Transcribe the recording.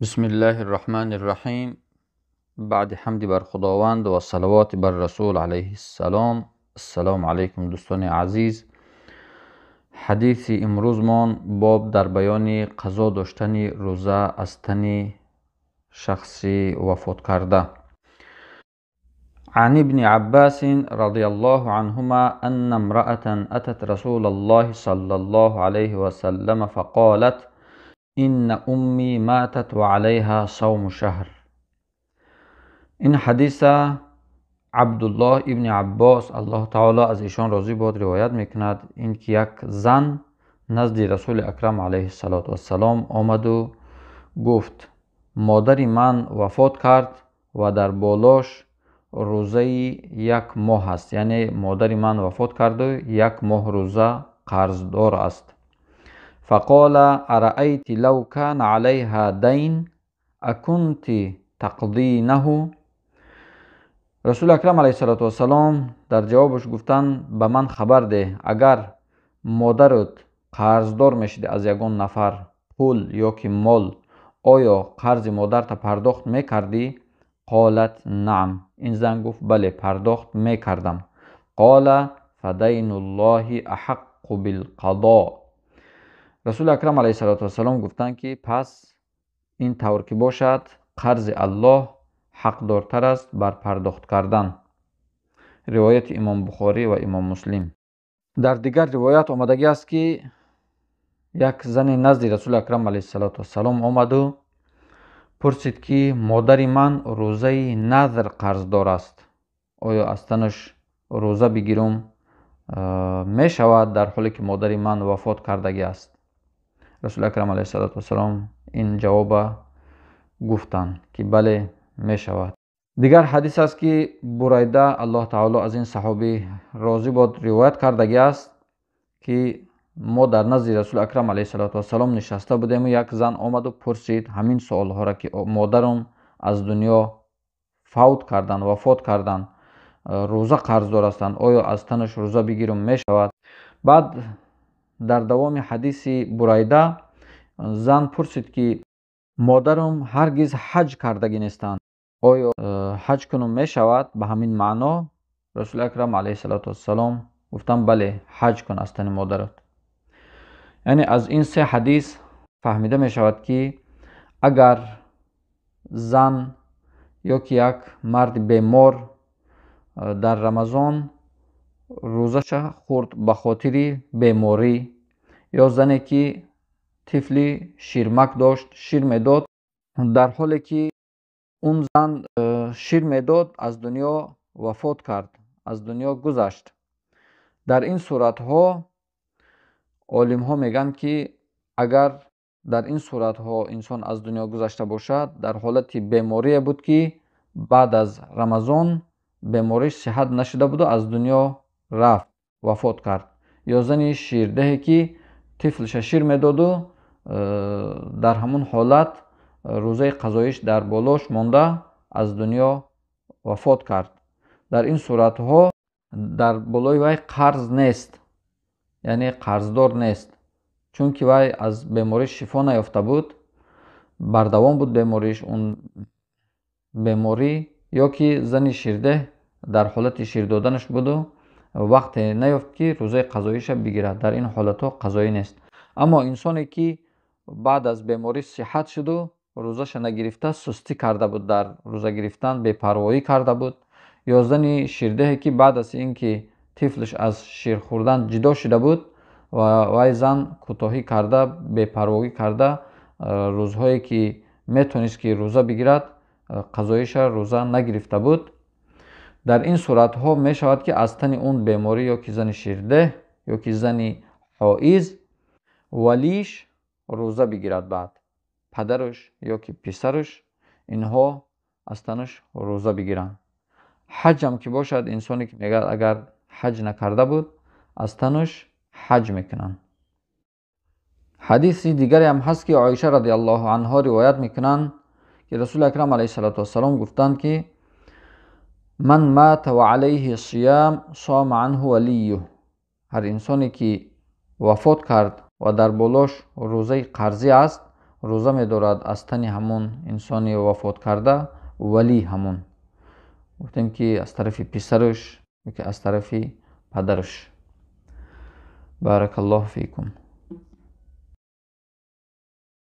بسم الله الرحمن الرحیم. بعد حمد بر خداوند و صلوات بر رسول علیه السلام. السلام علیکم دوستان عزیز. حدیث امروزمان باب در بیان قضا داشتن روزه از تن شخصی وفات کرده. عن ابن عباس رضی الله عنهما ان امرأة اتت رسول الله صلی الله علیه وسلم فقالت ان امی ماتت وعليها صوم شهر. این حدیث عبدالله ابن عباس الله تعالی از ایشان راضی باد روایت میکند. این که یک زن نزد رسول اکرم علیه السلام آمد و گفت مادری من وفات کرد و در بالاش روزه یک ماه است. یعنی مادری من وفات کرد و یک ماه روزه قرضدار است. فقال ارأیت لو کان علیها دین اکنت تقضینه. رسول اکرم علیه السلام در جوابش گفتن به من خبر ده، اگر مادرت قرضدار میشده از یگان نفر پول یا که مال، آیا قرض مادرت پرداخت میکردی؟ قالت نعم. این زن گفت بله پرداخت میکردم. قال فدین الله احق بالقضاء. رسول اکرم علیه السلام گفتن که پس این طور که باشد قرض الله حق دارتر است بر پرداخت کردن. روایت امام بخاری و امام مسلم. در دیگر روایت آمدگی است که یک زن نزد رسول اکرم علیه السلام آمد و پرسید که مادر من روزه نذر قرضدار است، آیا از تنش روزه بگیرم می شود در حالی که مادر من وفات کردگی است؟ رسول اکرم علیه السلام این جواب گفتند که بله می شود. دیگر حدیث است که بریده الله تعالی از این صحابی راضی باد روایت کردگی است که ما در نزد رسول اکرم علیه السلام نشسته بودیم و یک زن آمد و پرسید همین سوال ها را که مادرم از دنیا فوت کردن وفات کردن، روزه قرضدار هستند، آیا از تنش روزه بگیرم می شود؟ بعد در دوام حدیث بریده زن پرسید که مادرم هرگز حج کردگی نیستند، آیا حج کنم می شود؟ به همین معنا رسول اکرم علیه السلام گفتم بله حج کن از تن مادرت. یعنی از این سه حدیث فهمیده می شود که اگر زن یا که یک مرد بیمار در رمضان روزه خورد به خاطر بیماری، یا زنی که طفلی شیرمک داشت شیر میداد، در حالی که اون زن شیر میداد از دنیا وفات کرد، از دنیا گذشت، در این صورت ها عالم ها میگن که اگر در این صورت ها انسان از دنیا گذشته باشد در حالت بیماری بود که بعد از رمضان بیماریش صحت نشده بود و از دنیا رفت وفات کرد، یا زنی شیردهی که طفلش شیر میداد و در همون حالت روزه قضایش در بالاش مانده از دنیا وفات کرد، در این صورت ها در بالای وی قرض نیست، یعنی قرضدار نیست، چون که وی از بیماریش شفا نیافته بود، بردوام بود بیماریش اون بیماری، یا که زن شیرده در حالت شیر دادنش بود و وقت نیافت که روزه قضاییش بگیرد، در این حالت ها قضایی نیست. اما انسانی که بعد از بیماری صحت شد و روزش نگرفته سستی کرده بود، در روزه گرفتن بی‌پروایی کرده بود، یا زن شیرده که بعد از اینکه طفلش از شیر خوردن جدا شده بود و وی زن کوتاهی کرده بی‌پروایی کرده، روزهایی که میتونست که روزه بگیرد قضاییش روزه نگرفته بود، در این صورت ها می شود که از تن اون بیماری یا که زن شیرده یا که زن حائض ولیش روزه بگیرد، بعد پدرش یا که پسرش اینها از تنش روزه بگیرن. حج هم که باشد انسانی که میگه اگر حج نکرده بود از تنش حج میکنن. حدیث دیگری هم هست که عایشه رضی الله عنها روایت میکنن که رسول اکرم علیه السلام گفتند که من مات و علیه صیام صام عنه ولیه. هر انسانی که وفات کرد و در بالاش روزه قرضی است روزه می‌دارد از تن همون انسانی وفات کرده، ولی همون گفتیم که از طرف پسرش و که از طرف پدرش. بارک الله فیکم.